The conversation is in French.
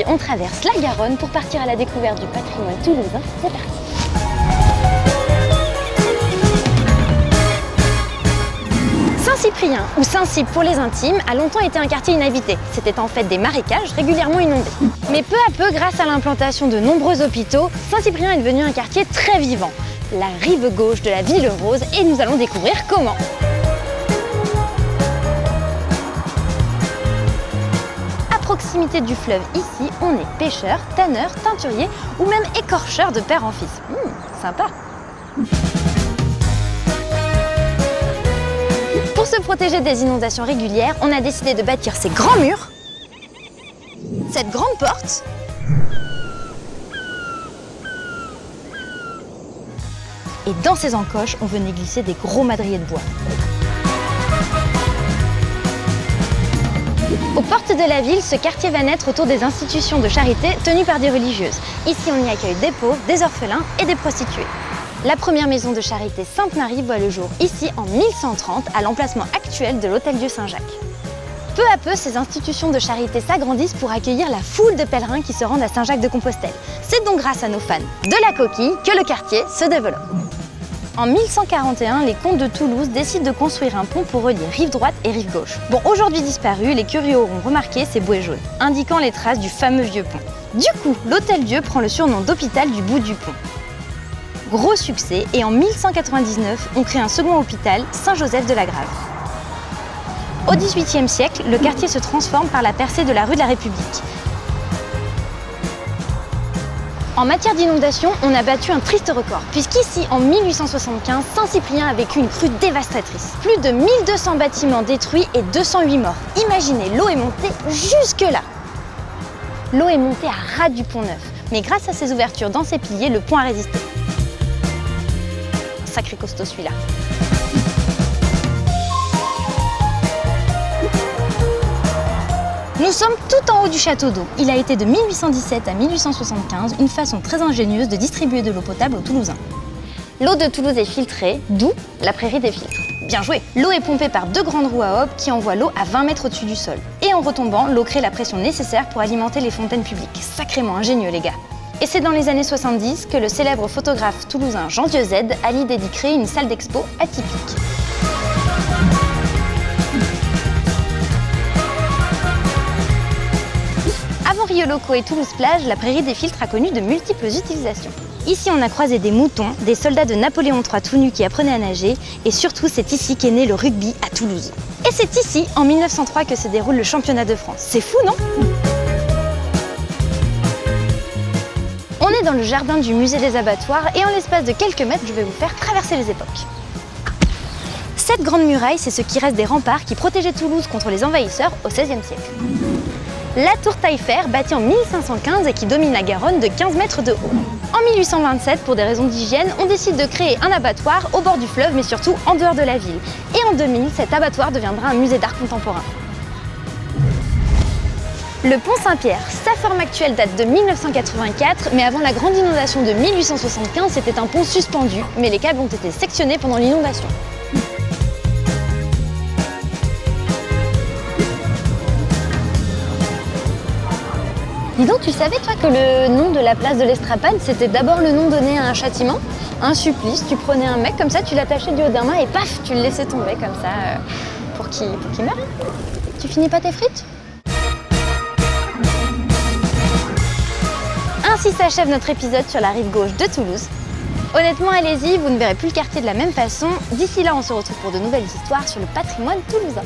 on traverse la Garonne pour partir à la découverte du patrimoine toulousain. C'est parti! Saint-Cyprien, ou Saint-Cyp pour les intimes, a longtemps été un quartier inhabité. C'était en fait des marécages régulièrement inondés. Mais peu à peu, grâce à l'implantation de nombreux hôpitaux, Saint-Cyprien est devenu un quartier très vivant. La rive gauche de la Ville Rose, et nous allons découvrir comment. À proximité du fleuve, ici, on est pêcheur, tanneur, teinturier ou même écorcheur de père en fils. Sympa! Pour se protéger des inondations régulières, on a décidé de bâtir ces grands murs, cette grande porte, et dans ces encoches, on venait glisser des gros madriers de bois. Aux portes de la ville, ce quartier va naître autour des institutions de charité tenues par des religieuses. Ici, on y accueille des pauvres, des orphelins et des prostituées. La première maison de charité Sainte-Marie voit le jour ici en 1130 à l'emplacement actuel de l'Hôtel-Dieu Saint-Jacques. Peu à peu, ces institutions de charité s'agrandissent pour accueillir la foule de pèlerins qui se rendent à Saint-Jacques-de-Compostelle. C'est donc grâce à nos fans de la coquille que le quartier se développe. En 1141, les comtes de Toulouse décident de construire un pont pour relier rive droite et rive gauche. Bon, aujourd'hui disparu, les curieux auront remarqué ces bouées jaunes, indiquant les traces du fameux vieux pont. Du coup, l'Hôtel-Dieu prend le surnom d'hôpital du bout du pont. Gros succès, et en 1199, on crée un second hôpital, Saint-Joseph de la Grave. Au XVIIIe siècle, le quartier se transforme par la percée de la rue de la République. En matière d'inondation, on a battu un triste record, puisqu'ici, en 1875, Saint-Cyprien a vécu une crue dévastatrice. Plus de 1200 bâtiments détruits et 208 morts. Imaginez, l'eau est montée jusque là. L'eau est montée à ras du pont neuf, mais grâce à ces ouvertures dans ses piliers, le pont a résisté. Sacré costaud celui-là. Nous sommes tout en haut du château d'eau. Il a été de 1817 à 1875 une façon très ingénieuse de distribuer de l'eau potable aux Toulousains. L'eau de Toulouse est filtrée, d'où la prairie des filtres. Bien joué! L'eau est pompée par deux grandes roues à hop qui envoient l'eau à 20 mètres au-dessus du sol. Et en retombant, l'eau crée la pression nécessaire pour alimenter les fontaines publiques. Sacrément ingénieux les gars! Et c'est dans les années 70 que le célèbre photographe toulousain Jean Dieuzède a l'idée d'y créer une salle d'expo atypique. Avant Rio Loco et Toulouse-Plage, la prairie des filtres a connu de multiples utilisations. Ici, on a croisé des moutons, des soldats de Napoléon III tout nus qui apprenaient à nager, et surtout, c'est ici qu'est né le rugby à Toulouse. Et c'est ici, en 1903, que se déroule le championnat de France. C'est fou, non ? On est dans le jardin du musée des abattoirs et en l'espace de quelques mètres, je vais vous faire traverser les époques. Cette grande muraille, c'est ce qui reste des remparts qui protégeaient Toulouse contre les envahisseurs au XVIe siècle. La tour Taillefer, bâtie en 1515 et qui domine la Garonne de 15 mètres de haut. En 1827, pour des raisons d'hygiène, on décide de créer un abattoir au bord du fleuve, mais surtout en dehors de la ville. Et en 2000, cet abattoir deviendra un musée d'art contemporain. Le pont Saint-Pierre, sa forme actuelle date de 1984, mais avant la grande inondation de 1875, c'était un pont suspendu, mais les câbles ont été sectionnés pendant l'inondation. Dis donc, tu savais toi que le nom de la place de l'Estrapade, c'était d'abord le nom donné à un châtiment, un supplice. Tu prenais un mec comme ça, tu l'attachais du haut d'un mât et paf, tu le laissais tomber comme ça pour qu'il meure. Tu finis pas tes frites ? Ainsi s'achève notre épisode sur la rive gauche de Toulouse. Honnêtement, allez-y, vous ne verrez plus le quartier de la même façon. D'ici là, on se retrouve pour de nouvelles histoires sur le patrimoine toulousain.